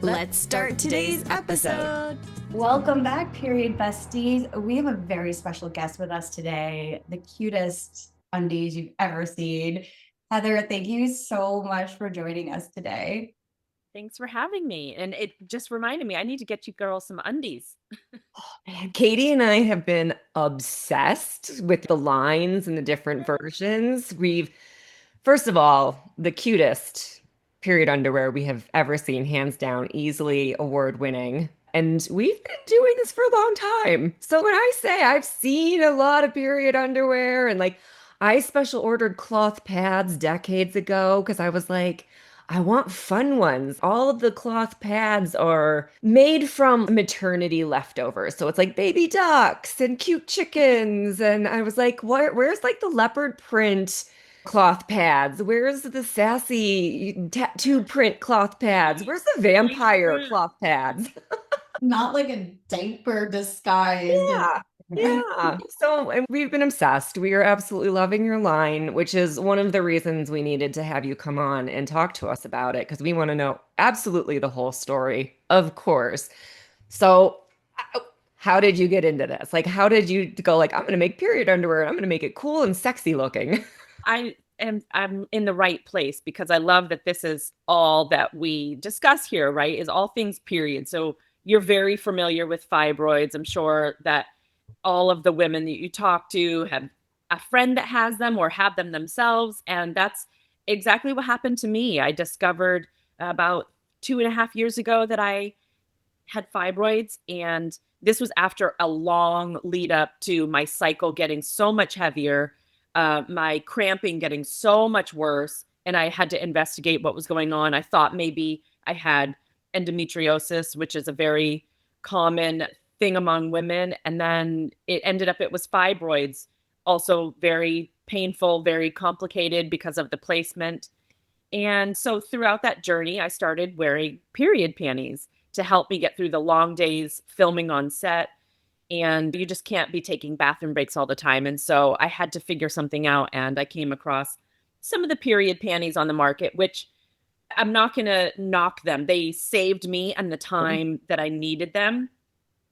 Let's start today's episode. Welcome back, Period Besties. We have a very special guest with us today, the cutest undies you've ever seen. Heather, thank you so much for joining us today. Thanks for having me. And it just reminded me, I need to get you girls some undies. Man, Katie and I have been obsessed with the lines and the different versions. First of all, the cutest period underwear we have ever seen, hands down, easily award winning. And we've been doing this for a long time. So when I say I've seen a lot of period underwear and I special ordered cloth pads decades ago because I was like, I want fun ones. All of the cloth pads are made from maternity leftovers. So it's like baby ducks and cute chickens. And I was like, where's the leopard print cloth pads? Where's the sassy tattoo print cloth pads? Where's the vampire cloth pads? Not like a diaper disguise. Yeah. So and we've been obsessed. We are absolutely loving your line, which is one of the reasons we needed to have you come on and talk to us about it, because we want to know absolutely the whole story, of course. So how did you get into this? How did you go I'm going to make period underwear. I'm going to make it cool and sexy looking. I'm in the right place because I love that this is all that we discuss here, right? Is all things period. So you're very familiar with fibroids. I'm sure that all of the women that you talk to have a friend that has them or have them themselves. And that's exactly what happened to me. I discovered about 2.5 years ago that I had fibroids. And this was after a long lead up to my cycle getting so much heavier, my cramping getting so much worse. And I had to investigate what was going on. I thought maybe I had endometriosis, which is a very common thing among women. And then it ended up, it was fibroids, also very painful, very complicated because of the placement. And so throughout that journey, I started wearing period panties to help me get through the long days filming on set. And you just can't be taking bathroom breaks all the time. And so I had to figure something out. And I came across some of the period panties on the market, which I'm not going to knock them. They saved me and the time that I needed them.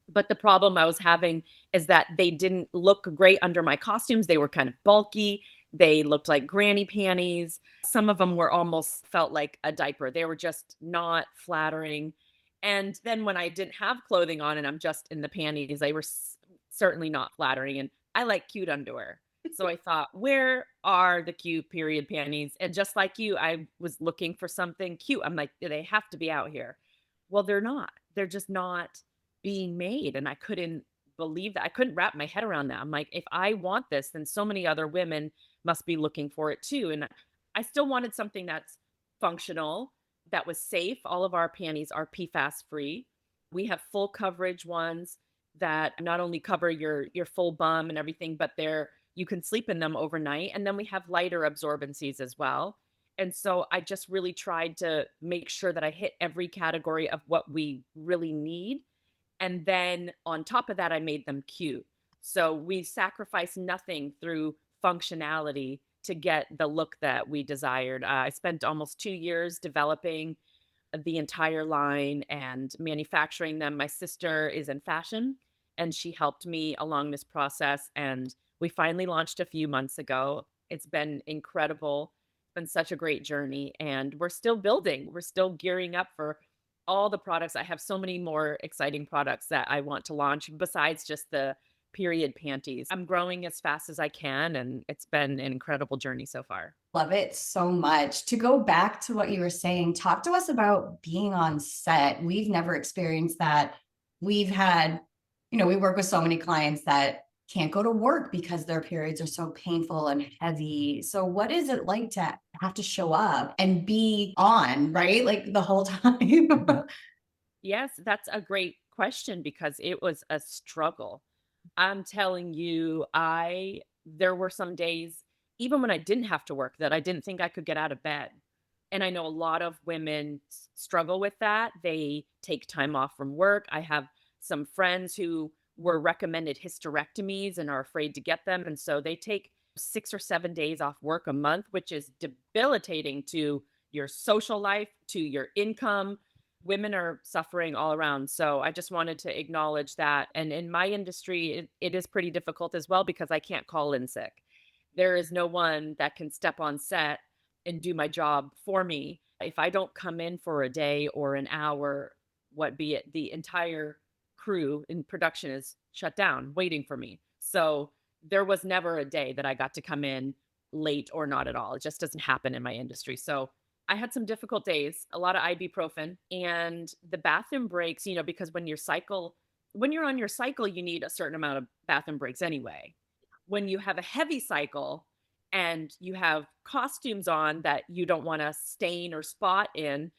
But the problem I was having is that they didn't look great under my costumes. They were kind of bulky. They looked like granny panties. Some of them were almost felt like a diaper. They were just not flattering. And then when I didn't have clothing on and I'm just in the panties, they were certainly not flattering. And I like cute underwear. So I thought, where are the cute period panties? And just like you, I was looking for something cute. I'm like, they have to be out here. Well, they're not. They're just not being made. And I couldn't believe that. I couldn't wrap my head around that. I'm like, if I want this, then so many other women must be looking for it too. And I still wanted something that's functional, that was safe. All of our panties are PFAS-free. We have full coverage ones that not only cover your full bum and everything, but you can sleep in them overnight. And then we have lighter absorbencies as well. And so I just really tried to make sure that I hit every category of what we really need. And then on top of that, I made them cute. So we sacrificed nothing through functionality to get the look that we desired. I spent almost 2 years developing the entire line and manufacturing them. My sister is in fashion and she helped me along this process. And we finally launched a few months ago. It's been incredible. It's been such a great journey. And we're still building. We're still gearing up for all the products. I have so many more exciting products that I want to launch besides just the period panties. I'm growing as fast as I can, and it's been an incredible journey so far. Love it so much. To go back to what you were saying, talk to us about being on set. We've never experienced that. We've had, we work with so many clients that can't go to work because their periods are so painful and heavy. So what is it like to have to show up and be on, right? Like the whole time? Yes, that's a great question because it was a struggle. I'm telling you, there were some days, even when I didn't have to work, that I didn't think I could get out of bed. And I know a lot of women struggle with that. They take time off from work. I have some friends who were recommended hysterectomies and are afraid to get them. And so they take 6 or 7 days off work a month, which is debilitating to your social life, to your income. women are suffering all around. So I just wanted to acknowledge that. And in my industry, it is pretty difficult as well because I can't call in sick. There is no one that can step on set and do my job for me. If I don't come in for a day or an hour, what be it, the entire crew in production is shut down waiting for me. So there was never a day that I got to come in late or not at all. It just doesn't happen in my industry. So I had some difficult days, a lot of ibuprofen, and the bathroom breaks, because when you're on your cycle, you need a certain amount of bathroom breaks anyway. When you have a heavy cycle and you have costumes on that you don't want to stain or spot in,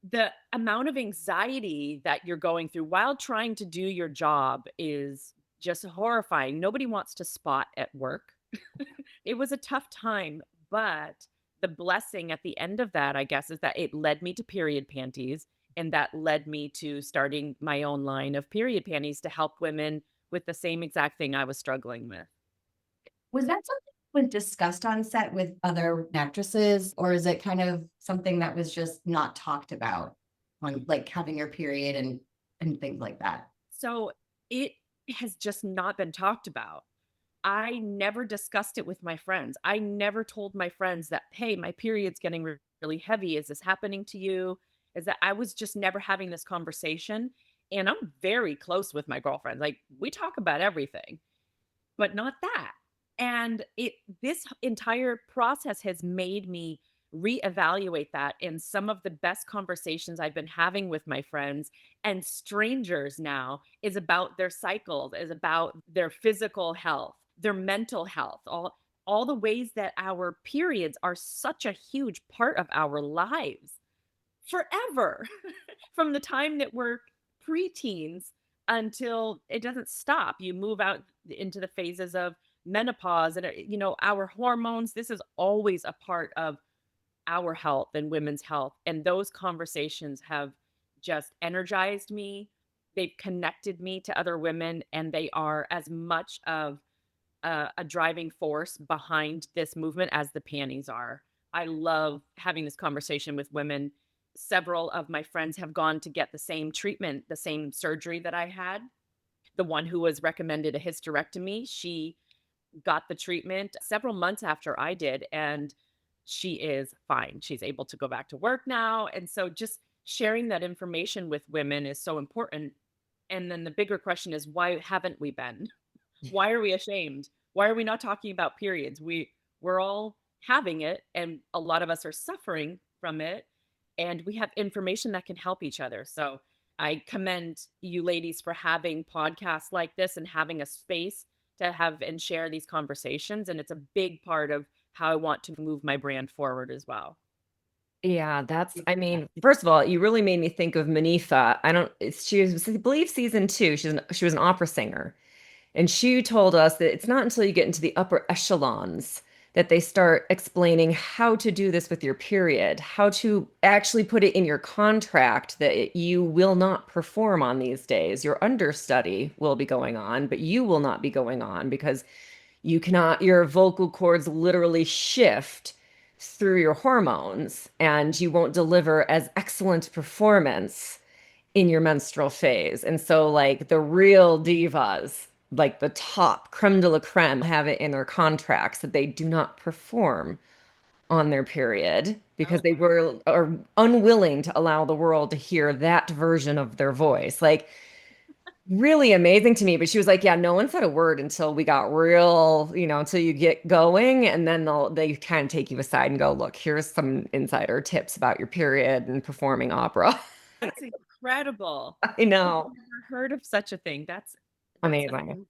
the amount of anxiety that you're going through while trying to do your job is just horrifying. Nobody wants to spot at work. It was a tough time, but the blessing at the end of that, I guess, is that it led me to period panties, and that led me to starting my own line of period panties to help women with the same exact thing I was struggling with. Was that something that was discussed on set with other actresses, or is it kind of something that was just not talked about on like having your period and things like that? So it has just not been talked about. I never discussed it with my friends. I never told my friends that, hey, my period's getting really heavy. Is this happening to you? Is that I was just never having this conversation. And I'm very close with my girlfriends. Like we talk about everything, but not that. And this entire process has made me reevaluate that. And some of the best conversations I've been having with my friends and strangers now is about their cycles, is about their physical health, their mental health, all the ways that our periods are such a huge part of our lives forever. From the time that we're preteens until it doesn't stop. You move out into the phases of menopause and our hormones. This is always a part of our health and women's health, and those conversations have just energized me. They've connected me to other women, and they are as much of a driving force behind this movement as the panties are. I love having this conversation with women. Several of my friends have gone to get the same treatment, the same surgery that I had. The one who was recommended a hysterectomy, she got the treatment several months after I did, and she is fine. She's able to go back to work now. And so just sharing that information with women is so important. And then the bigger question is, why haven't we been? Why are we ashamed? Why are we not talking about periods? We're all having it, and a lot of us are suffering from it, and we have information that can help each other. So I commend you ladies for having podcasts like this and having a space to have and share these conversations. And it's a big part of how I want to move my brand forward as well. Yeah, I mean, first of all, you really made me think of Manifa. She was, I believe, season two. She was an opera singer. And she told us that it's not until you get into the upper echelons that they start explaining how to do this with your period, how to actually put it in your contract that you will not perform on these days. Your understudy will be going on, but you will not be going on because your vocal cords literally shift through your hormones and you won't deliver as excellent performance in your menstrual phase. And so, like, the real divas, like the top creme de la creme, have it in their contracts that they do not perform on their period because they are unwilling to allow the world to hear that version of their voice. Like, really amazing to me. But she was like, yeah, no one said a word until we got real, until you get going. And then they kind of take you aside and go, look, here's some insider tips about your period and performing opera. That's incredible. I know. I've never heard of such a thing. That's Amazing. amazing.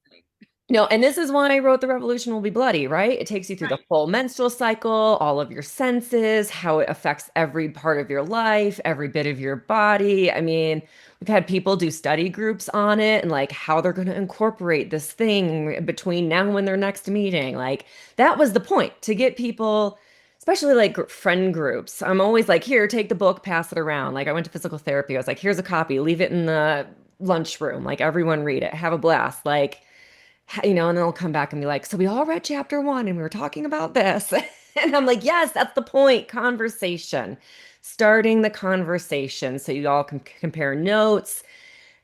No, and this is why I wrote The Revolution Will Be Bloody, right? It takes you through the Right. full menstrual cycle, all of your senses, how it affects every part of your life, every bit of your body. I mean, we've had people do study groups on it and like how they're going to incorporate this thing between now and their next meeting. Like that was the point, to get people, especially like friend groups. I'm always like, here, take the book, pass it around. Like I went to physical therapy. I was like, here's a copy, leave it in the lunchroom. Like everyone read it, have a blast. Like, and then they'll come back and be like, so we all read chapter 1 and we were talking about this. And I'm like, yes, that's the point. Conversation. Starting the conversation so you all can compare notes.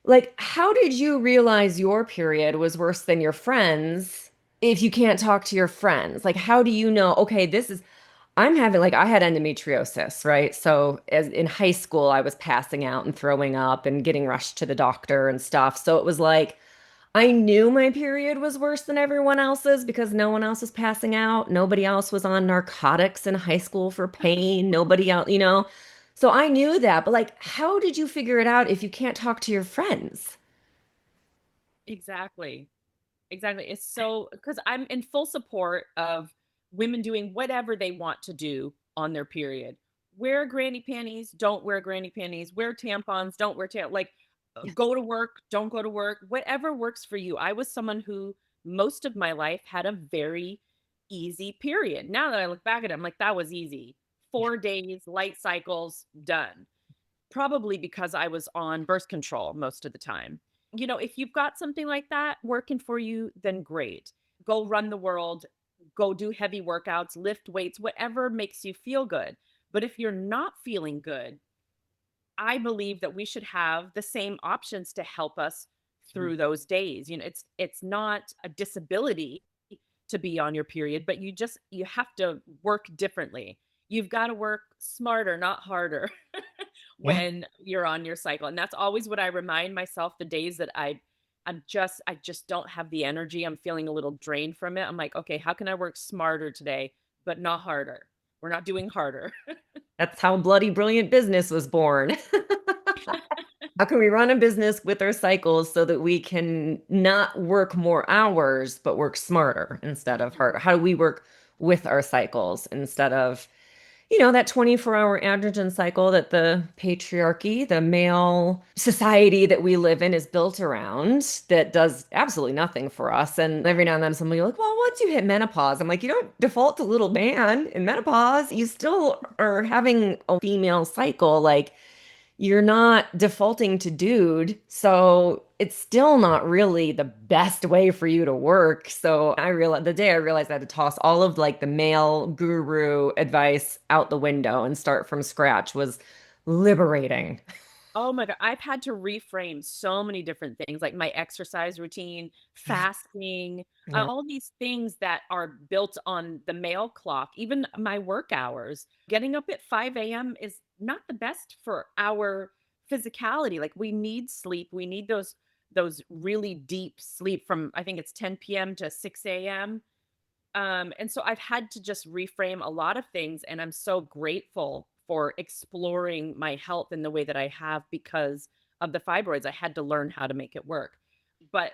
Like, how did you realize your period was worse than your friends if you can't talk to your friends? Like, how do you know, okay, this is, I'm having, like, I had endometriosis, right? So, as in high school, I was passing out and throwing up and getting rushed to the doctor and stuff. So, it was like, I knew my period was worse than everyone else's because no one else was passing out. Nobody else was on narcotics in high school for pain. Nobody else, you know? So I knew that. But like, how did you figure it out if you can't talk to your friends? Exactly. Exactly. It's so because I'm in full support of women doing whatever they want to do on their period. Wear granny panties, don't wear granny panties, wear tampons, don't wear like Yeah. go to work, don't go to work, whatever works for you. I was someone who most of my life had a very easy period. Now that I look back at it, I'm like, that was easy. Yeah. 4 days, light cycles, done. Probably because I was on birth control most of the time. If you've got something like that working for you, then great. Go run the world, go do heavy workouts, lift weights, whatever makes you feel good. But if you're not feeling good, I believe that we should have the same options to help us through those days. It's not a disability to be on your period, but you have to work differently. You've got to work smarter, not harder Yeah. when you're on your cycle. And that's always what I remind myself the days that I just don't have the energy. I'm feeling a little drained from it. I'm like, okay, how can I work smarter today, but not harder? We're not doing harder. That's how Bloody Brilliant Business was born. How can we run a business with our cycles so that we can not work more hours, but work smarter instead of harder? How do we work with our cycles instead of, that 24-hour androgen cycle that the patriarchy, the male society that we live in is built around that does absolutely nothing for us. And every now and then somebody will like, well, once you hit menopause, I'm like, you don't default to little man in menopause. You still are having a female cycle. Like, you're not defaulting to dude. So it's still not really the best way for you to work. So I realized the day I realized I had to toss all of like the male guru advice out the window and start from scratch was liberating. Oh my God. I've had to reframe so many different things, like my exercise routine, Yeah. fasting, Yeah. all these things that are built on the male clock, even my work hours. Getting up at 5 a.m. is not the best for our physicality. Like we need sleep. We need those really deep sleep from I think it's 10 p.m. to 6 a.m. And so I've had to just reframe a lot of things, and I'm so grateful for exploring my health in the way that I have because of the fibroids. I had to learn how to make it work. But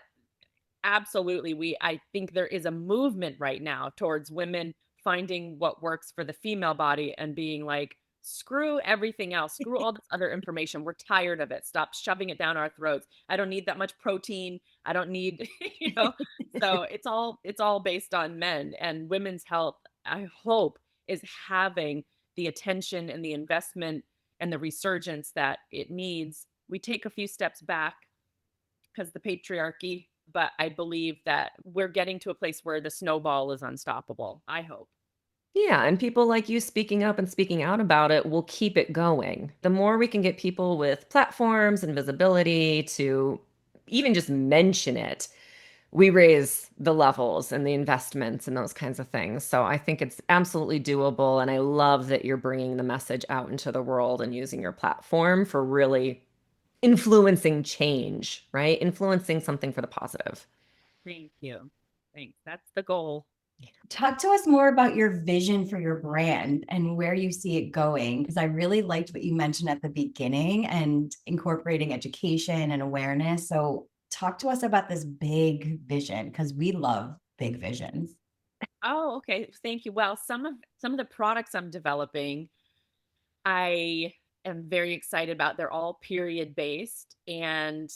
absolutely, I think there is a movement right now towards women finding what works for the female body and being like, screw everything else, screw all this other information. We're tired of it. Stop shoving it down our throats. I don't need that much protein. I don't need, you know. So it's all based on men and women's health. I hope is having the attention and the investment and the resurgence that it needs. We take a few steps back because the patriarchy, but I believe that we're getting to a place where the snowball is unstoppable. I hope. Yeah, and people like you speaking up and speaking out about it will keep it going. The more we can get people with platforms and visibility to even just mention it, we raise the levels and the investments and those kinds of things. So I think it's absolutely doable. And I love that you're bringing the message out into the world and using your platform for really influencing change, right? Influencing something for the positive. Thank you. Thanks. That's the goal. Talk to us more about your vision for your brand and where you see it going. Because I really liked what you mentioned at the beginning and incorporating education and awareness. So, talk to us about this big vision because we love big visions. Oh, okay. Thank you. Well, some of the products I'm developing, I am very excited about. They're all period based, and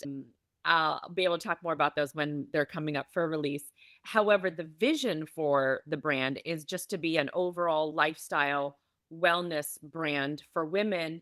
I'll be able to talk more about those when they're coming up for release. However, the vision for the brand is just to be an overall lifestyle wellness brand for women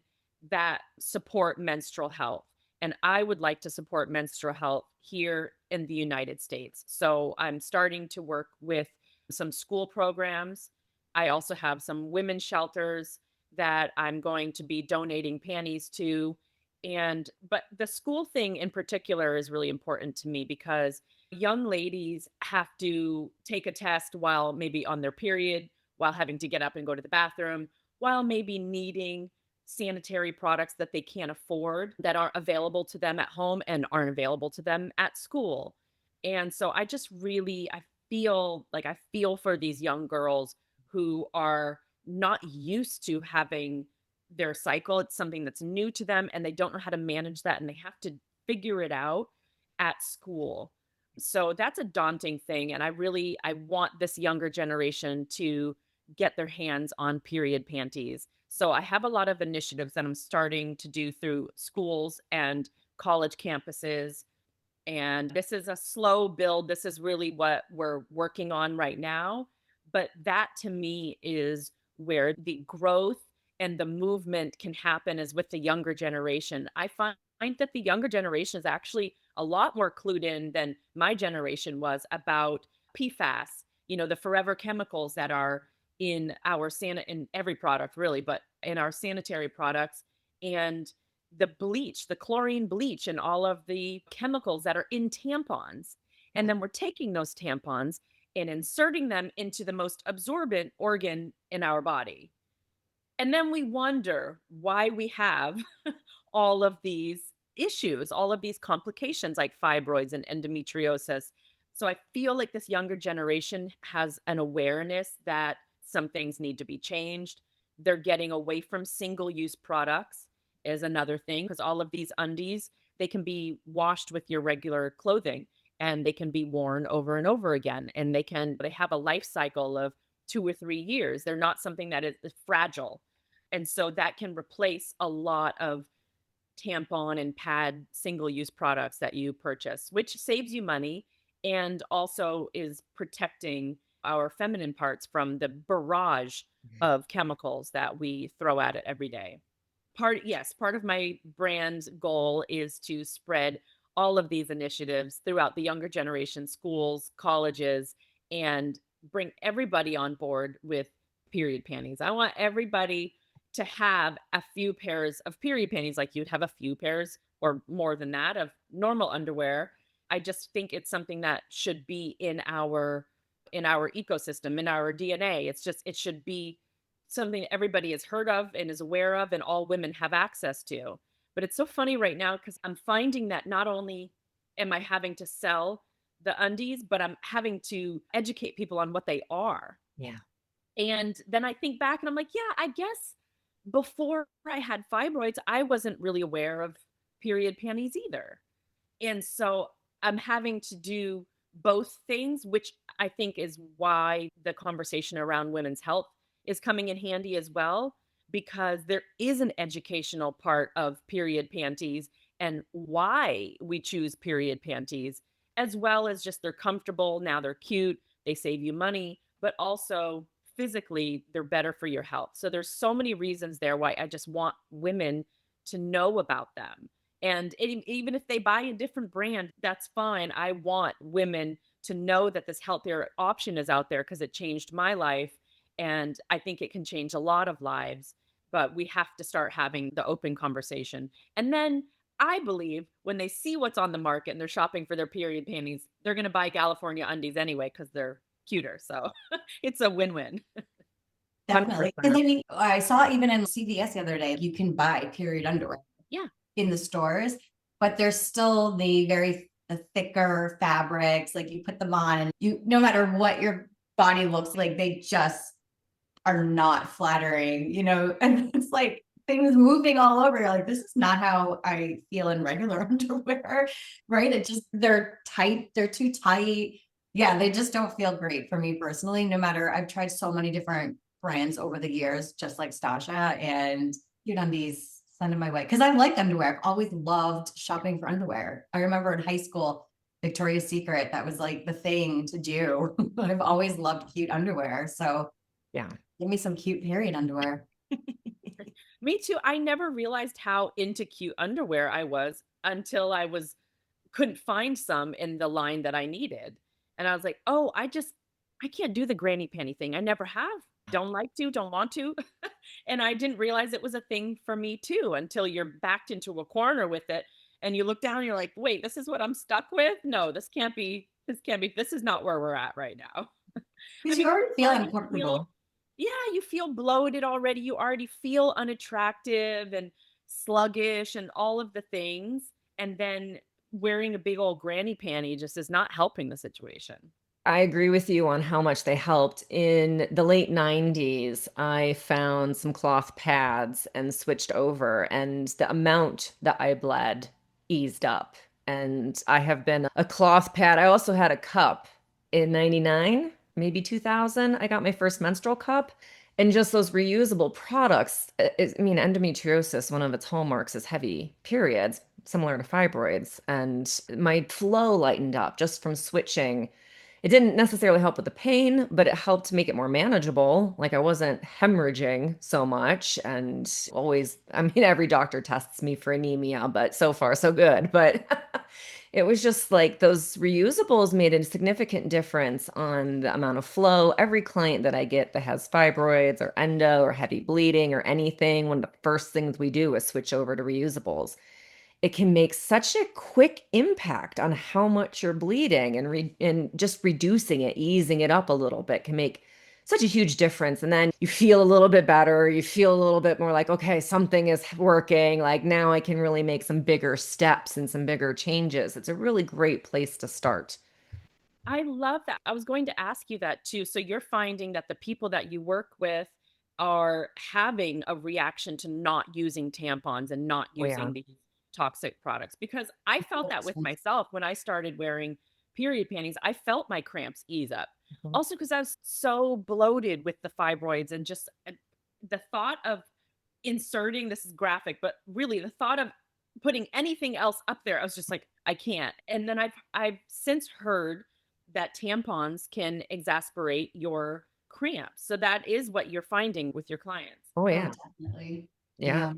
that support menstrual health. And I would like to support menstrual health here in the United States. So I'm starting to work with some school programs I also have some women's shelters that I'm going to be donating panties to. But the school thing in particular is really important to me because young ladies have to take a test while maybe on their period, while having to get up and go to the bathroom, while maybe needing sanitary products that they can't afford that aren't available to them at home and aren't available to them at school. And so I just really I feel for these young girls who are not used to having their cycle. It's something that's new to them and they don't know how to manage that and they have to figure it out at school. So that's a daunting thing and I want this younger generation to get their hands on period panties. So I have a lot of initiatives that I'm starting to do through schools and college campuses, and this is a slow build. This is really what we're working on right now. But that to me is where the growth and the movement can happen is with the younger generation. I find that the younger generation is actually a lot more clued in than my generation was about PFAS, the forever chemicals that are in every product really, but in our sanitary products and the bleach, the chlorine bleach, and all of the chemicals that are in tampons. And then we're taking those tampons and inserting them into the most absorbent organ in our body. And then we wonder why we have all of these issues, all of these complications like fibroids and endometriosis. So I feel like this younger generation has an awareness that some things need to be changed. They're getting away from single use products is another thing because all of these undies, they can be washed with your regular clothing and they can be worn over and over again and they have a life cycle of 2 or 3 years. They're not something that is fragile. And so that can replace a lot of tampon and pad single use products that you purchase, which saves you money and also is protecting our feminine parts from the barrage of chemicals that we throw at it every day. Part of my brand goal is to spread all of these initiatives throughout the younger generation, schools, colleges, and bring everybody on board with period panties. I want everybody to have a few pairs of period panties, like you'd have a few pairs or more than that of normal underwear. I just think it's something that should be in our ecosystem, in our DNA. It should be something everybody has heard of and is aware of and all women have access to. But it's so funny right now because I'm finding that not only am I having to sell the undies, but I'm having to educate people on what they are. Yeah. And then I think back and I'm like, yeah, I guess before I had fibroids, I wasn't really aware of period panties either. And so I'm having to do both things, which I think is why the conversation around women's health is coming in handy as well, because there is an educational part of period panties and why we choose period panties, as well as just they're comfortable. Now they're cute, they save you money, but also physically they're better for your health. So there's so many reasons there why I just want women to know about them. And even if they buy a different brand, that's fine. I want women to know that this healthier option is out there because it changed my life. And I think it can change a lot of lives. But we have to start having the open conversation. And then I believe when they see what's on the market and they're shopping for their period panties, they're going to buy California undies anyway because they're cuter. So it's a win-win. Definitely. 100%. And then I saw even in CVS the other day, you can buy period underwear. Yeah. In the stores, but there's still the thicker fabrics. Like you put them on and no matter what your body looks like, they just are not flattering, and it's like things moving all over. You're like, this is not how I feel in regular underwear, right? They're tight. They're too tight. Yeah. They just don't feel great for me personally, no matter, I've tried so many different brands over the years, just like Stasha and Undies. Send them my way because I like underwear. I've always loved shopping for underwear. I remember in high school, Victoria's Secret, that was like the thing to do. I've always loved cute underwear. So Yeah. give me some cute period underwear. Me too. I never realized how into cute underwear I was until couldn't find some in the line that I needed. And I was like, oh, I can't do the granny panty thing. I never have don't like to, don't want to. And I didn't realize it was a thing for me too until you're backed into a corner with it and you look down and you're like, wait, this is what I'm stuck with? No, this is not where we're at right now. I Because you mean, already feel already feel, uncomfortable. yeah, you feel bloated already. You already feel unattractive and sluggish and all of the things. And then wearing a big old granny panty just is not helping the situation. I agree with you on how much they helped. In the late 90s, I found some cloth pads and switched over, and the amount that I bled eased up. And I have been a cloth pad. I also had a cup in 99, maybe 2000. I got my first menstrual cup. And just those reusable products, I mean, endometriosis, one of its hallmarks is heavy periods, similar to fibroids. And my flow lightened up just from switching. It didn't necessarily help with the pain, but it helped make it more manageable. Like I wasn't hemorrhaging so much. And always, I mean, every doctor tests me for anemia, but so far so good. But it was just like those reusables made a significant difference on the amount of flow. Every client that I get that has fibroids or endo or heavy bleeding or anything, one of the first things we do is switch over to reusables. It can make such a quick impact on how much you're bleeding, and just reducing it, easing it up a little bit can make such a huge difference. And then you feel a little bit better. You feel a little bit more like, okay, something is working. Like now I can really make some bigger steps and some bigger changes. It's a really great place to start. I love that. I was going to ask you that too. So you're finding that the people that you work with are having a reaction to not using tampons and not Oh, yeah. using these toxic products, because I felt that with myself when I started wearing period panties. I felt my cramps ease up. Mhm. Also because I was so bloated with the fibroids and just the thought of inserting, this is graphic, but really the thought of putting anything else up there, I was just like, I can't. And then I've since heard that tampons can exasperate your cramps. So that is what you're finding with your clients. Oh, Oh, yeah. definitely. Yeah. Yeah.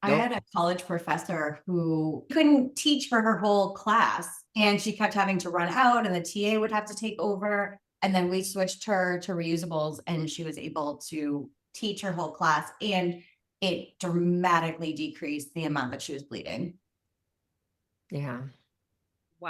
I Nope. had a college professor who couldn't teach for her whole class, and she kept having to run out, and the TA would have to take over. And then we switched her to reusables, and she was able to teach her whole class, and it dramatically decreased the amount that she was bleeding. Yeah.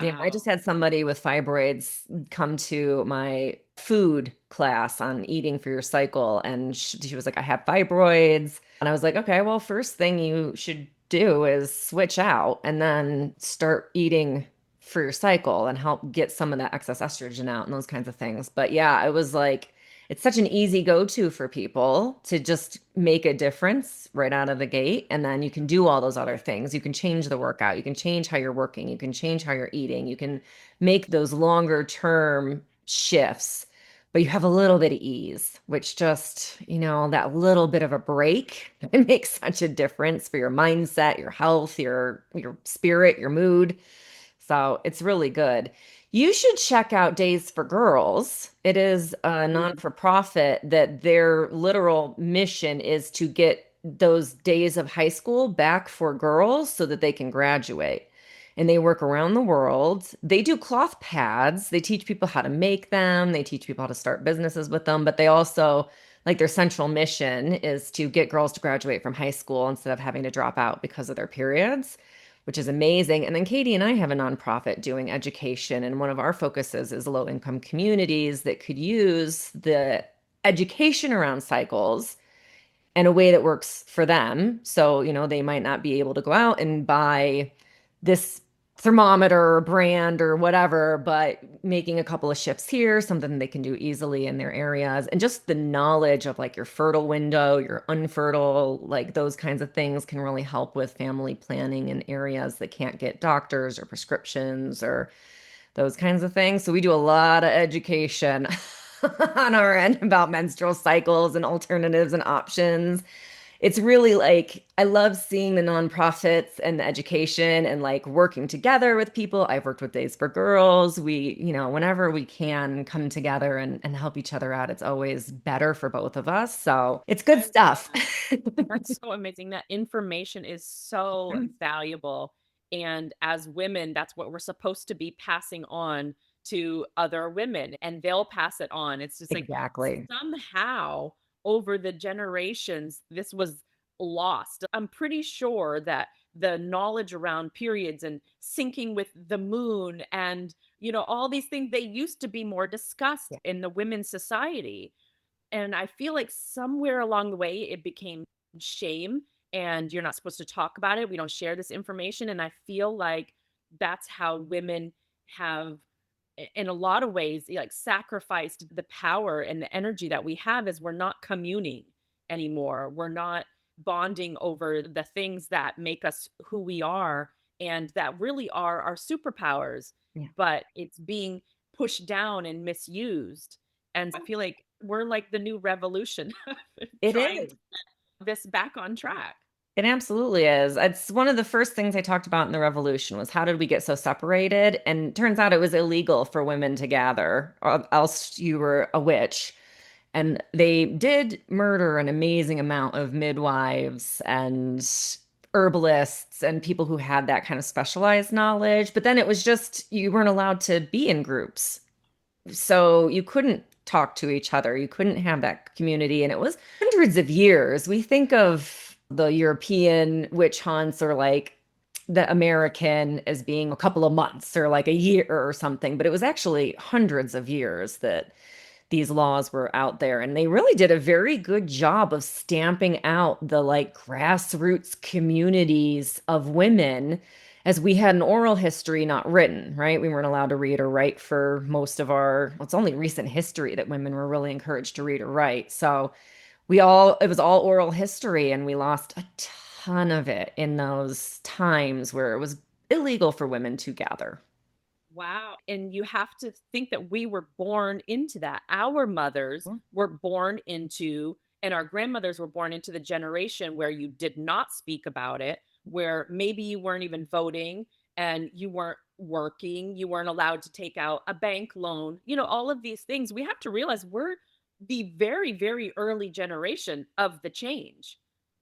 Yeah, I just Wow. had somebody with fibroids come to my food class on eating for your cycle, and she was like, I have fibroids. And I was like, okay, well, first thing you should do is switch out and then start eating for your cycle and help get some of that excess estrogen out and those kinds of things. But yeah, it was like, it's such an easy go-to for people to just make a difference right out of the gate. And then you can do all those other things. You can change the workout. You can change how you're working. You can change how you're eating. You can make those longer term shifts, but you have a little bit of ease, which just, that little bit of a break, it makes such a difference for your mindset, your health, your spirit, your mood. So it's really good. You should check out Days for Girls. It is a non-for-profit that their literal mission is to get those days of high school back for girls so that they can graduate. And they work around the world. They do cloth pads. They teach people how to make them. They teach people how to start businesses with them. But they also, like, their central mission is to get girls to graduate from high school instead of having to drop out because of their periods, which is amazing. And then Katie and I have a nonprofit doing education, and one of our focuses is low income communities that could use the education around cycles in a way that works for them. So, they might not be able to go out and buy this thermometer brand or whatever, but making a couple of shifts here, something they can do easily in their areas. And just the knowledge of like your fertile window, your unfertile, like those kinds of things can really help with family planning in areas that can't get doctors or prescriptions or those kinds of things. So we do a lot of education on our end about menstrual cycles and alternatives and options. It's really like, I love seeing the nonprofits and the education and like working together with people. I've worked with Days for Girls. We, whenever we can come together and help each other out, it's always better for both of us. So it's good I love stuff. that. That's so amazing. That information is so valuable. And as women, that's what we're supposed to be passing on to other women and they'll pass it on. It's just like Exactly. somehow over the generations, this was lost. I'm pretty sure that the knowledge around periods and syncing with the moon and, all these things, they used to be more discussed Yeah. in the women's society. And I feel like somewhere along the way, it became shame and you're not supposed to talk about it. We don't share this information. And I feel like that's how women have, in a lot of ways, like sacrificed the power and the energy that we have as we're not communing anymore. We're not bonding over the things that make us who we are and that really are our superpowers, Yeah. but it's being pushed down and misused. And I feel like we're like the new revolution It trying is. to get this back on track. It absolutely is. It's one of the first things I talked about in the revolution was how did we get so separated? And turns out it was illegal for women to gather, or else you were a witch. And they did murder an amazing amount of midwives and herbalists and people who had that kind of specialized knowledge. But then it was just you weren't allowed to be in groups. So you couldn't talk to each other. You couldn't have that community. And it was hundreds of years. We think of the European witch hunts or like the American as being a couple of months or like a year or something, but it was actually hundreds of years that these laws were out there. And they really did a very good job of stamping out the like grassroots communities of women as we had an oral history not written, right? We weren't allowed to read or write for most of it's only recent history that women were really encouraged to read or write. So it was all oral history and we lost a ton of it in those times where it was illegal for women to gather. Wow. And you have to think that we were born into that. Our mothers Yeah. were born into, and our grandmothers were born into the generation where you did not speak about it, where maybe you weren't even voting and you weren't working, you weren't allowed to take out a bank loan, all of these things. We have to realize we're the very, very early generation of the change,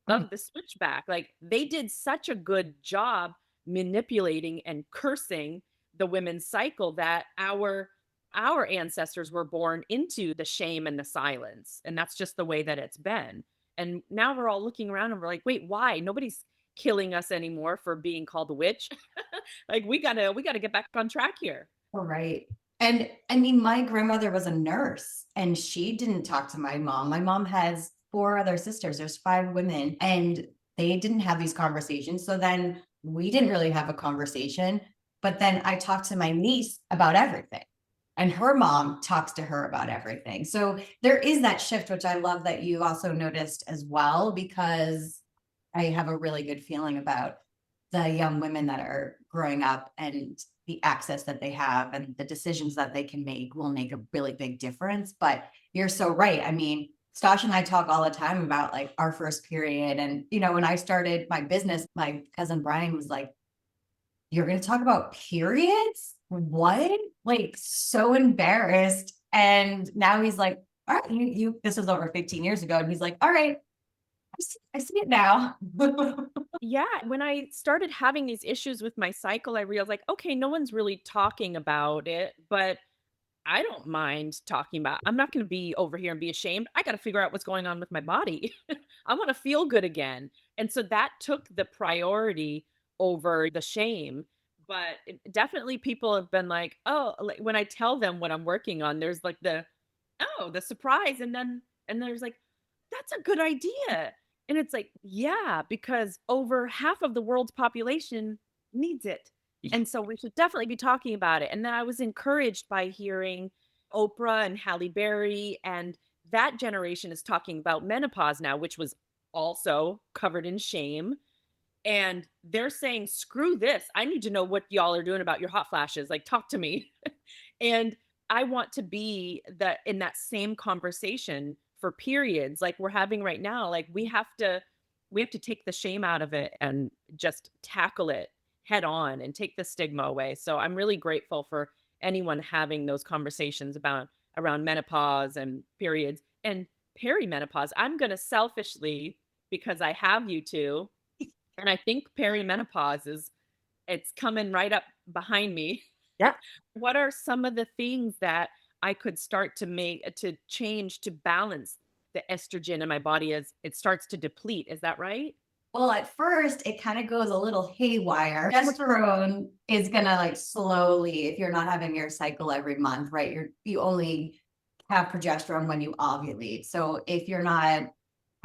Oh, of the switchback. Like they did such a good job manipulating and cursing the women's cycle that our ancestors were born into the shame and the silence, and that's just the way that it's been. And now we're all looking around and we're like, wait, why nobody's killing us anymore for being called a witch? Like we gotta get back on track here. All right. And I mean, my grandmother was a nurse and she didn't talk to my mom. My mom has four other sisters. There's five women and they didn't have these conversations. So then we didn't really have a conversation. But then I talked to my niece about everything and her mom talks to her about everything. So there is that shift, which I love that you also noticed as well, because I have a really good feeling about the young women that are growing up and the access that they have and the decisions that they can make will make a really big difference. But you're so right. I mean, Stosh and I talk all the time about like our first period. And, when I started my business, my cousin Brian was like, you're going to talk about periods? What? Like, so embarrassed. And now he's like, all right, this was over 15 years ago. And he's like, all right, I see it now. Yeah, when I started having these issues with my cycle, I realized like, okay, no one's really talking about it, but I don't mind talking about. I'm not going to be over here and be ashamed. I got to figure out what's going on with my body. I want to feel good again. And so that took the priority over the shame. But definitely people have been like, oh, like when I tell them what I'm working on, there's like the surprise. And there's like, that's a good idea. And it's like, yeah, because over half of the world's population needs it. yeah. And so we should definitely be talking about it. And then I was encouraged by hearing Oprah and Halle Berry, and that generation is talking about menopause now, which was also covered in shame. And they're saying, screw this. I need to know what y'all are doing about your hot flashes. Like, talk to me. And I want to be in that same conversation for periods like we're having right now. Like we have to take the shame out of it and just tackle it head on and take the stigma away. So I'm really grateful for anyone having those conversations about around menopause and periods and perimenopause. I'm going to selfishly, because I have you two, and I think perimenopause it's coming right up behind me. Yeah. What are some of the things that I could start to change to balance the estrogen in my body as it starts to deplete? Is that right? Well, at first, it kind of goes a little haywire. Progesterone is gonna like slowly, if you're not having your cycle every month, right? You only have progesterone when you ovulate. So if you're not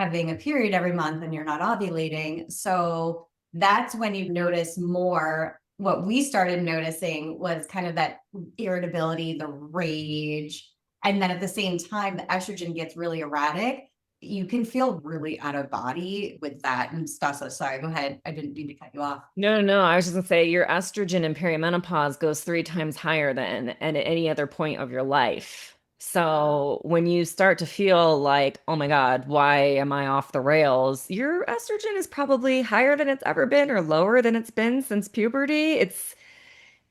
having a period every month and you're not ovulating, so that's when you notice more. What we started noticing was kind of that irritability, the rage, and then at the same time, the estrogen gets really erratic. You can feel really out of body with that and stuff. So sorry, go ahead. I didn't mean to cut you off. No, no, I was just gonna say your estrogen in perimenopause goes 3 times higher than at any other point of your life. So when you start to feel like, oh my God, why am I off the rails? Your estrogen is probably higher than it's ever been or lower than it's been since puberty.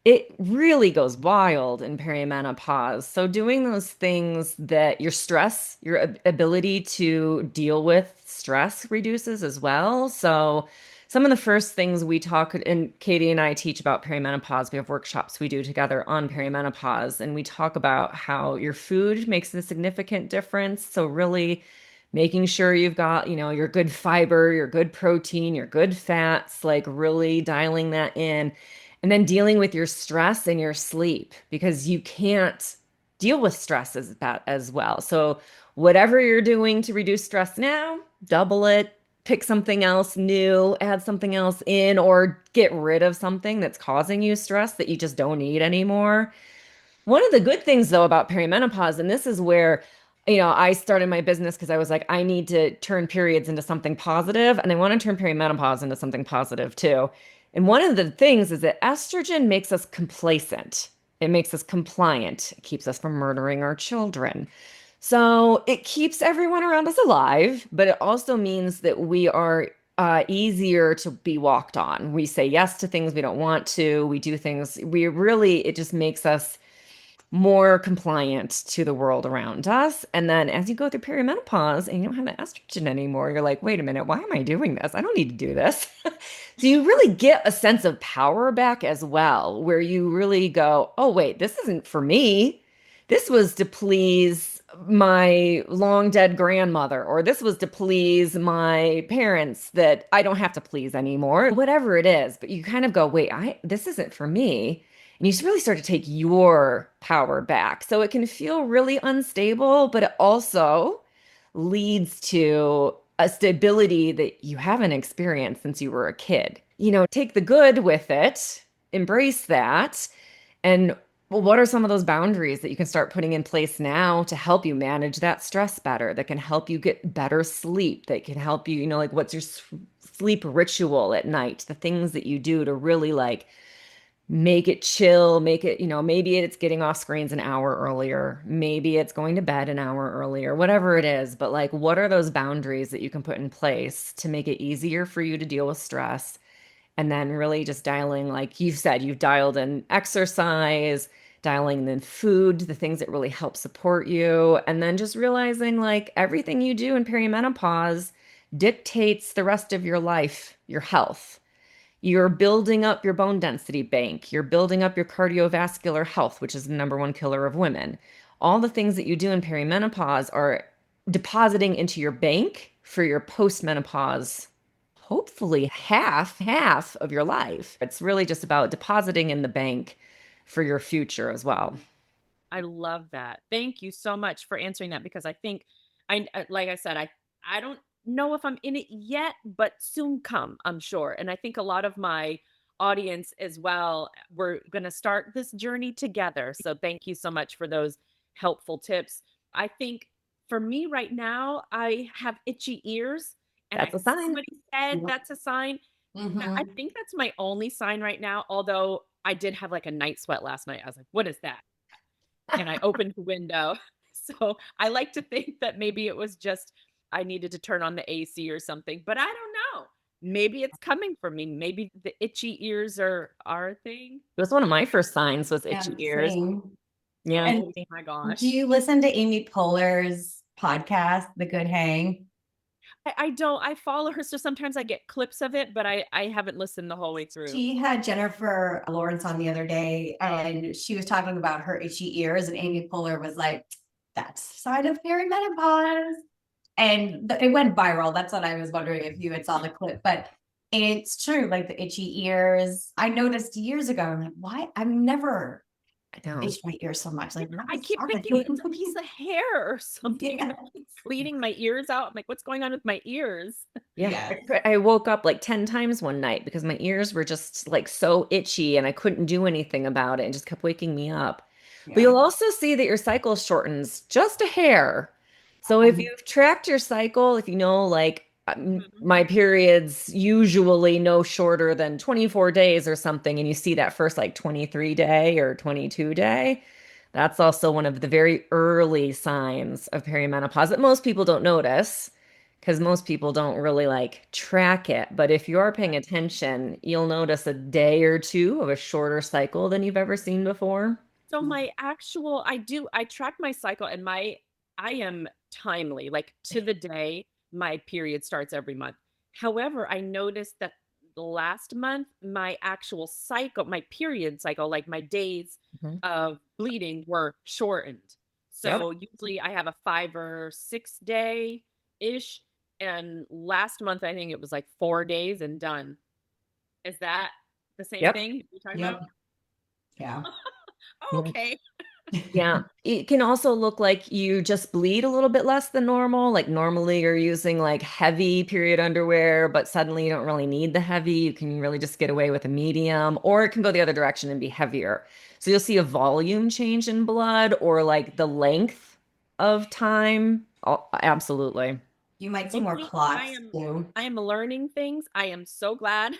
It really goes wild in perimenopause. So doing those things that your stress, your ability to deal with stress reduces as well. So some of the first things we talk, and Katie and I teach about perimenopause. We have workshops we do together on perimenopause, and we talk about how your food makes a significant difference. So really making sure you've got, your good fiber, your good protein, your good fats, like really dialing that in. And then dealing with your stress and your sleep because you can't deal with stress as well. So whatever you're doing to reduce stress now, double it, pick something else new, add something else in, or get rid of something that's causing you stress that you just don't need anymore. One of the good things though about perimenopause, and this is where, I started my business because I was like, I need to turn periods into something positive, and I want to turn perimenopause into something positive too. And one of the things is that estrogen makes us complacent. It makes us compliant. It keeps us from murdering our children. So it keeps everyone around us alive, but it also means that we are easier to be walked on. We say yes to things we don't want to. We do things, it just makes us more compliant to the world around us. And then as you go through perimenopause and you don't have the estrogen anymore, you're like, wait a minute, why am I doing this? I don't need to do this. So you really get a sense of power back as well, where you really go, oh, wait, this isn't for me. This was to please my long dead grandmother, or this was to please my parents that I don't have to please anymore, whatever it is. But you kind of go, wait, this isn't for me. And you really start to take your power back. So it can feel really unstable, but it also leads to a stability that you haven't experienced since you were a kid. Take the good with it, embrace that. And well, what are some of those boundaries that you can start putting in place now to help you manage that stress better, that can help you get better sleep, that can help you, like what's your sleep ritual at night, the things that you do to really like make it chill, make it, maybe it's getting off screens an hour earlier, maybe it's going to bed an hour earlier, whatever it is. But like, what are those boundaries that you can put in place to make it easier for you to deal with stress? And then really just dialing, like you've said, you've dialed in exercise, dialing in food, the things that really help support you. And then just realizing like everything you do in perimenopause dictates the rest of your life, your health. You're building up your bone density bank. You're building up your cardiovascular health, which is the number one killer of women. All the things that you do in perimenopause are depositing into your bank for your postmenopause, hopefully half of your life. It's really just about depositing in the bank for your future as well. I love that. Thank you so much for answering that because I think like I said, I don't know if I'm in it yet, but soon come, I'm sure. And I think a lot of my audience as well, we're going to start this journey together. So thank you so much for those helpful tips. I think for me right now, I have itchy ears and That's a sign. somebody said that's a sign. I Mm-hmm. think that's my only sign right now, although I did have like a night sweat last night. I was like, what is that? And I opened the window. So I like to think that maybe it was just I needed to turn on the AC or something, but I don't know. Maybe it's coming for me. Maybe the itchy ears are a thing. It was one of my first signs was Yeah, itchy ears. same. Yeah. And Oh my do gosh. you listen to Amy Poehler's podcast, The Good Hang? I don't. I follow her, so sometimes I get clips of it, but I haven't listened the whole way through. She had Jennifer Lawrence on the other day, and she was talking about her itchy ears, and Amy Poehler was like, "That's a sign of perimenopause." And it went viral. That's what I was wondering if you had saw the clip, but it's true. Like the itchy ears, I noticed years ago. I'm like, why? I've never I know. itched my ears so much. Like, what I was keep happening? thinking it's a piece of hair or something. Yeah. It's bleeding my ears out. I'm like, what's going on with my ears? Yeah. Yeah. I woke up like 10 times one night because my ears were just like so itchy and I couldn't do anything about it and just kept waking me up. But Yeah. you'll also see that your cycle shortens just a hair. So if you've tracked your cycle, if you know, like my periods usually no shorter than 24 days or something, and you see that first like 23 day or 22 day, that's also one of the very early signs of perimenopause that most people don't notice because most people don't really like track it. But if you are paying attention, you'll notice a day or two of a shorter cycle than you've ever seen before. So my actual, I track my cycle and I am timely, like to the day my period starts every month. However, I noticed that last month, my actual cycle, my period cycle, like my days Mhm. of bleeding were shortened. Yep. So usually I have a 5 or 6 day ish. And last month, I think it was like 4 days and done. Is that the same Yep. thing you're talking Yep. about? Yeah. Yeah. Okay. Yeah. It can also look like you just bleed a little bit less than normal. Like normally you're using like heavy period underwear, but suddenly you don't really need the heavy. You can really just get away with a medium, or it can go the other direction and be heavier. So you'll see a volume change in blood or like the length of time. Oh, absolutely. You might see Well, more see, clots too. I am learning things. I am so glad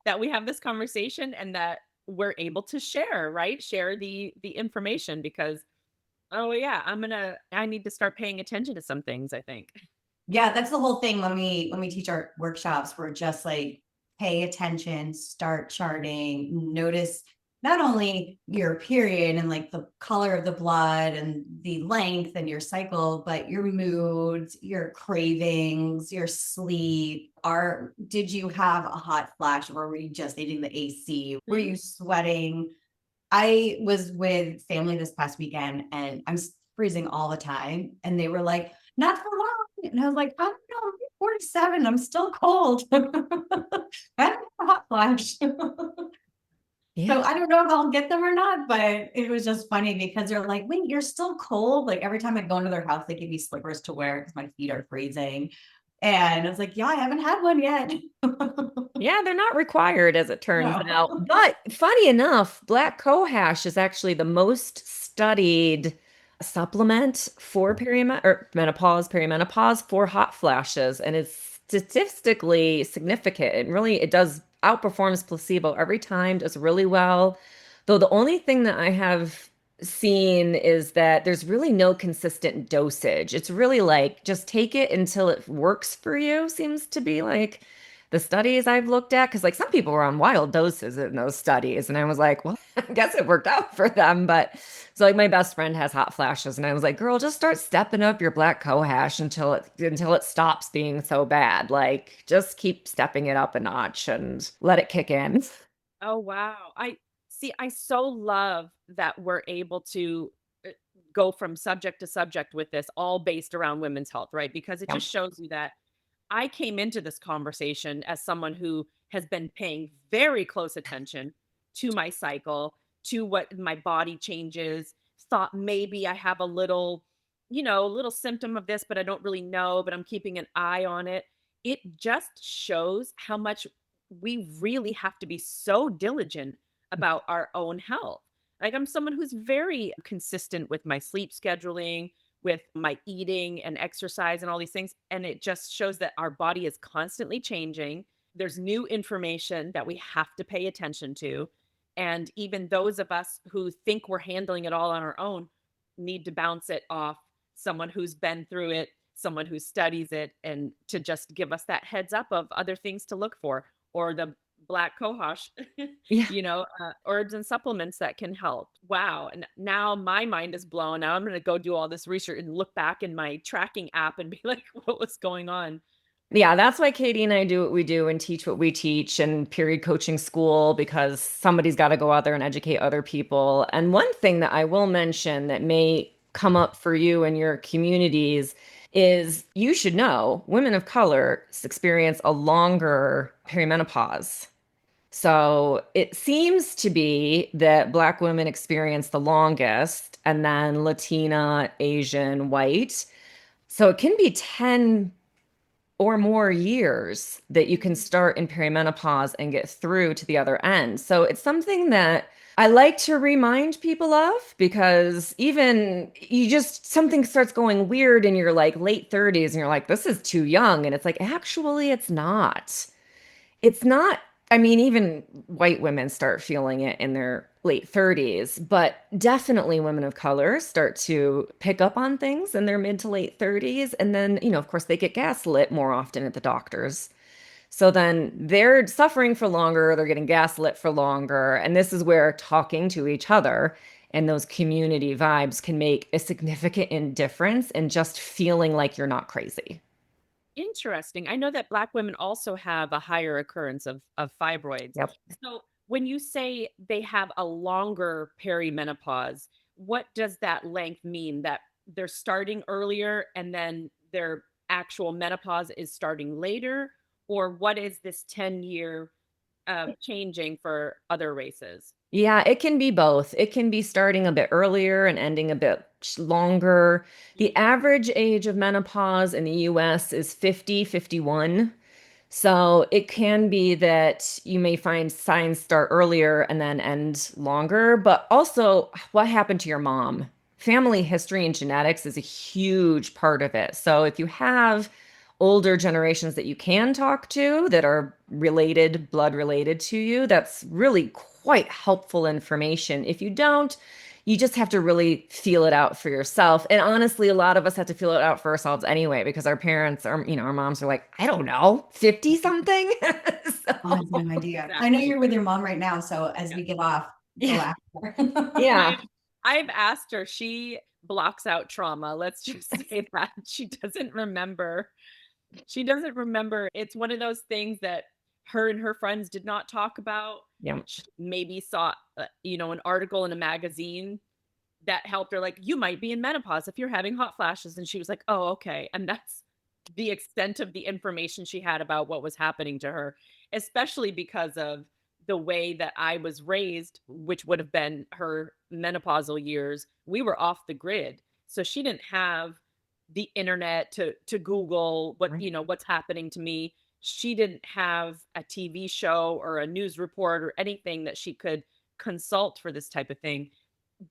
that we have this conversation and that we're able to share, right? Share the information because oh yeah, I need to start paying attention to some things, I think. Yeah, that's the whole thing when we teach our workshops, we're just like pay attention, start charting, notice not only your period and like the color of the blood and the length and your cycle, but your moods, your cravings, your sleep. Did you have a hot flash or were you just eating the AC? Were you sweating? I was with family this past weekend and I'm freezing all the time. And they were like, not for long. And I was like, oh no, I'm 47. I'm still cold. I have a hot flash. So Yeah. I don't know if I'll get them or not, but it was just funny because they're like, wait, you're still cold. Like every time I go into their house, they give me slippers to wear because my feet are freezing. And I was like, yeah, I haven't had one yet. Yeah, they're not required as it turns out. No. But funny enough, black cohosh is actually the most studied supplement for perimenopause for hot flashes, and it's statistically significant. It does outperforms placebo every time, does really well. Though the only thing that I have seen is that there's really no consistent dosage. It's really like just take it until it works for you, seems to be like the studies I've looked at, because like some people were on wild doses in those studies, and I was like, well, I guess it worked out for them. But so like my best friend has hot flashes, and I was like, girl, just start stepping up your black cohosh until it stops being so bad. Like just keep stepping it up a notch and let it kick in. Oh, wow. I so love that we're able to uh, go from subject to subject with this, all based around women's health, right? Because it Yeah. just shows you that I came into this conversation as someone who has been paying very close attention to my cycle, to what my body changes, thought maybe I have a little, a little symptom of this, but I don't really know, but I'm keeping an eye on it. It just shows how much we really have to be so diligent about our own health. Like I'm someone who's very consistent with my sleep scheduling, with my eating and exercise and all these things. And it just shows that our body is constantly changing. There's new information that we have to pay attention to. And even those of us who think we're handling it all on our own need to bounce it off someone who's been through it, someone who studies it, and to just give us that heads up of other things to look for or the black cohosh, Yeah. herbs and supplements that can help. Wow. And now my mind is blown. Now I'm going to go do all this research and look back in my tracking app and be like, what was going on? Yeah, that's why Katie and I do what we do and teach what we teach and period coaching school because somebody's got to go out there and educate other people. And one thing that I will mention that may come up for you and your communities is you should know women of color experience a longer perimenopause. So it seems to be that Black women experience the longest, and then Latina, Asian, white. So it can be 10 or more years that you can start in perimenopause and get through to the other end. So it's something that I like to remind people of because even you just something starts going weird in your like late 30s and you're like, this is too young. And it's like, actually, it's not. It's not, I mean, even white women start feeling it in their late 30s, but definitely women of color start to pick up on things in their mid to late 30s. And then, of course, they get gaslit more often at the doctors. So then they're suffering for longer, they're getting gaslit for longer. And this is where talking to each other and those community vibes can make a significant difference in just feeling like you're not crazy. Interesting. I know that Black women also have a higher occurrence of fibroids. Yep. So when you say they have a longer perimenopause, what does that length mean? That they're starting earlier and then their actual menopause is starting later? Or what is this 10-year changing for other races? Yeah, it can be both. It can be starting a bit earlier and ending a bit longer. The average age of menopause in the US is 50, 51. So it can be that you may find signs start earlier and then end longer, but also what happened to your mom? Family history and genetics is a huge part of it. So if you have older generations that you can talk to that are related, blood related to you, that's really quite helpful information. If you don't, you just have to really feel it out for yourself. And honestly, a lot of us have to feel it out for ourselves anyway, because our parents are, our moms are like, I don't know, 50 something. I have So, no idea. I know Exactly. you're with your mom right now, so as we get off, go yeah. after. Yeah. I've asked her, she blocks out trauma. Let's just say that she doesn't remember. She doesn't remember. It's one of those things that her and her friends did not talk about. Yeah. She maybe saw, an article in a magazine that helped her, like, you might be in menopause if you're having hot flashes. And she was like, oh, okay. And that's the extent of the information she had about what was happening to her, especially because of the way that I was raised, which would have been her menopausal years. We were off the grid. So she didn't have the internet to Google Right. what's happening to me. She didn't have a TV show or a news report or anything that she could consult for this type of thing.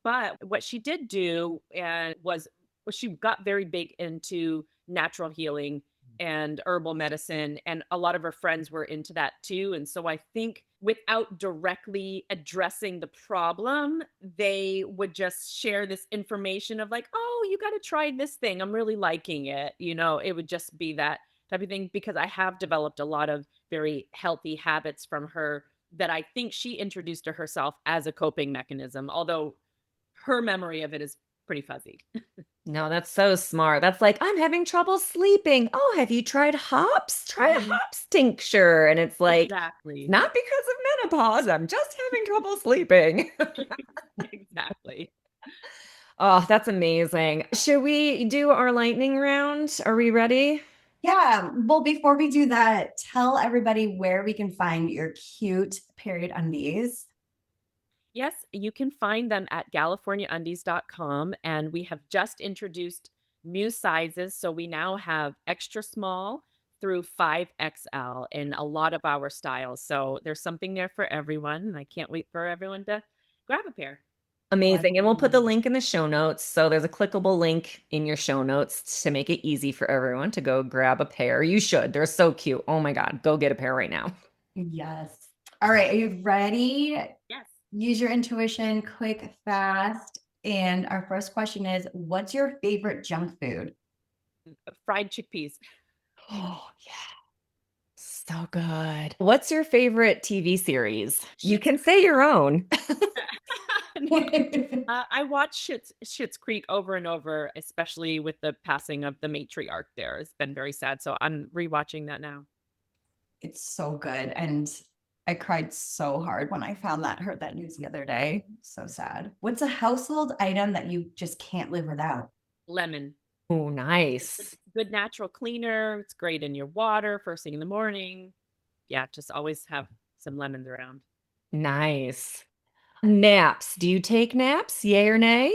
But what she did do and was she got very big into natural healing and herbal medicine, and a lot of her friends were into that too. And so I think without directly addressing the problem, they would just share this information of like, oh, you got to try this thing, I'm really liking it. It would just be that type of thing, because I have developed a lot of very healthy habits from her that I think she introduced to herself as a coping mechanism, although her memory of it is pretty fuzzy. No, that's so smart. That's like, I'm having trouble sleeping. Oh, have you tried hops? Try a Mhm. hops tincture. And it's like, Exactly. not because of menopause. I'm just having trouble sleeping. Exactly. Oh, that's amazing. Should we do our lightning round? Are we ready? Yeah. Well, before we do that, tell everybody where we can find your cute period undies. Yes, you can find them at californiaundies.com, and we have just introduced new sizes. So we now have extra small through 5XL in a lot of our styles. So there's something there for everyone. And I can't wait for everyone to grab a pair. Amazing. And we'll put the Wonderful. link in the show notes. So there's a clickable link in your show notes to make it easy for everyone to go grab a pair. You should. They're so cute. Oh my God. Go get a pair right now. Yes. All right. Are you ready? Yes. Use your intuition, quick, fast. And our first question is, what's your favorite junk food? Fried chickpeas. Oh, yeah. So good. What's your favorite TV series? You can say your own. I watch Schitt's Creek over and over, especially with the passing of the matriarch there. It's been very sad. So I'm rewatching that now. It's so good. And I cried so hard when I heard that news the other day. So sad. What's a household item that you just can't live without? Lemon. Oh, It's nice. a good natural cleaner. It's great in your water first thing in the morning. Yeah, just always have some lemons around. Nice. Naps. Do you take naps? Yay or nay?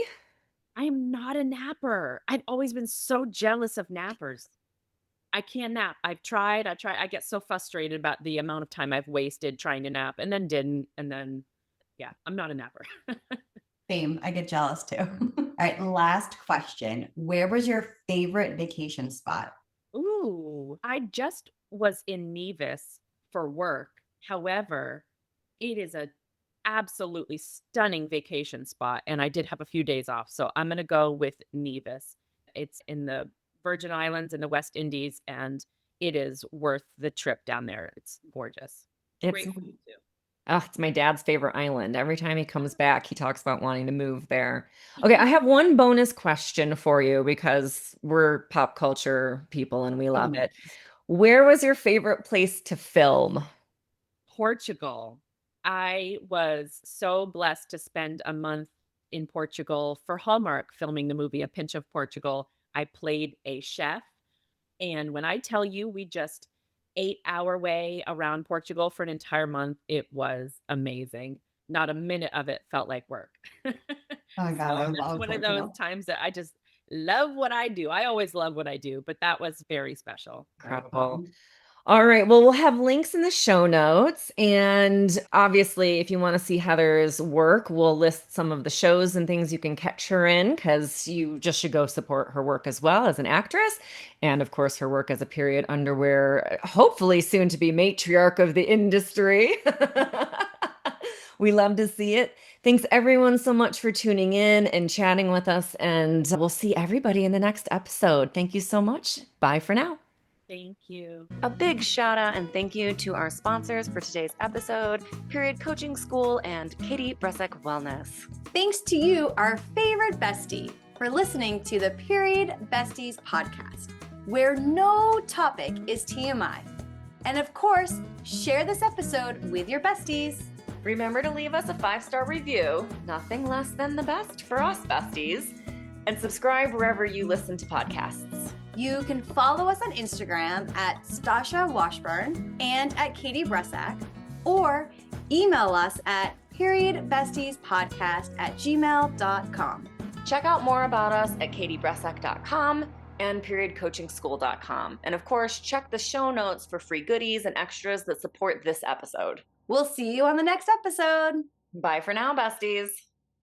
I am not a napper. I've always been so jealous of nappers. I can't nap. I've tried. I get so frustrated about the amount of time I've wasted trying to nap and then didn't. And then, yeah, I'm not a napper. Same. I get jealous too. All right. Last question. Where was your favorite vacation spot? Ooh, I just was in Nevis for work. However, it is a absolutely stunning vacation spot, and I did have a few days off, so I'm gonna go with Nevis. It's in the Virgin Islands in the West Indies, and it is worth the trip down there. It's gorgeous. It's Great food too. Oh, it's my dad's favorite island. Every time he comes back, he talks about wanting to move there. Okay, I have one bonus question for you because we're pop culture people and we love it. Where was your favorite place to film? Portugal. I was so blessed to spend a month in Portugal for Hallmark filming the movie A Pinch of Portugal. I played a chef. And when I tell you we just ate our way around Portugal for an entire month, it was amazing. Not a minute of it felt like work. Oh my God, I That's love one of Portugal. those times that I just love what I do. I always love what I do, but that was very special. Incredible. All right. Well, we'll have links in the show notes. And obviously, if you want to see Heather's work, we'll list some of the shows and things you can catch her in because you just should go support her work as well as an actress. And of course, her work as a period underwear, hopefully soon to be matriarch of the industry. We love to see it. Thanks everyone so much for tuning in and chatting with us. And we'll see everybody in the next episode. Thank you so much. Bye for now. Thank you. A big shout out and thank you to our sponsors for today's episode, Period Coaching School and Katie Bressek Wellness. Thanks to you, our favorite bestie, for listening to the Period Besties podcast, where no topic is TMI. And of course, share this episode with your besties. Remember to leave us a 5-star review, nothing less than the best for us besties, and subscribe wherever you listen to podcasts. You can follow us on Instagram at Stasha Washburn and at Katie Bressack, or email us at periodbestiespodcast@gmail.com. Check out more about us at katiebressack.com and periodcoachingschool.com. And of course, check the show notes for free goodies and extras that support this episode. We'll see you on the next episode. Bye for now, besties.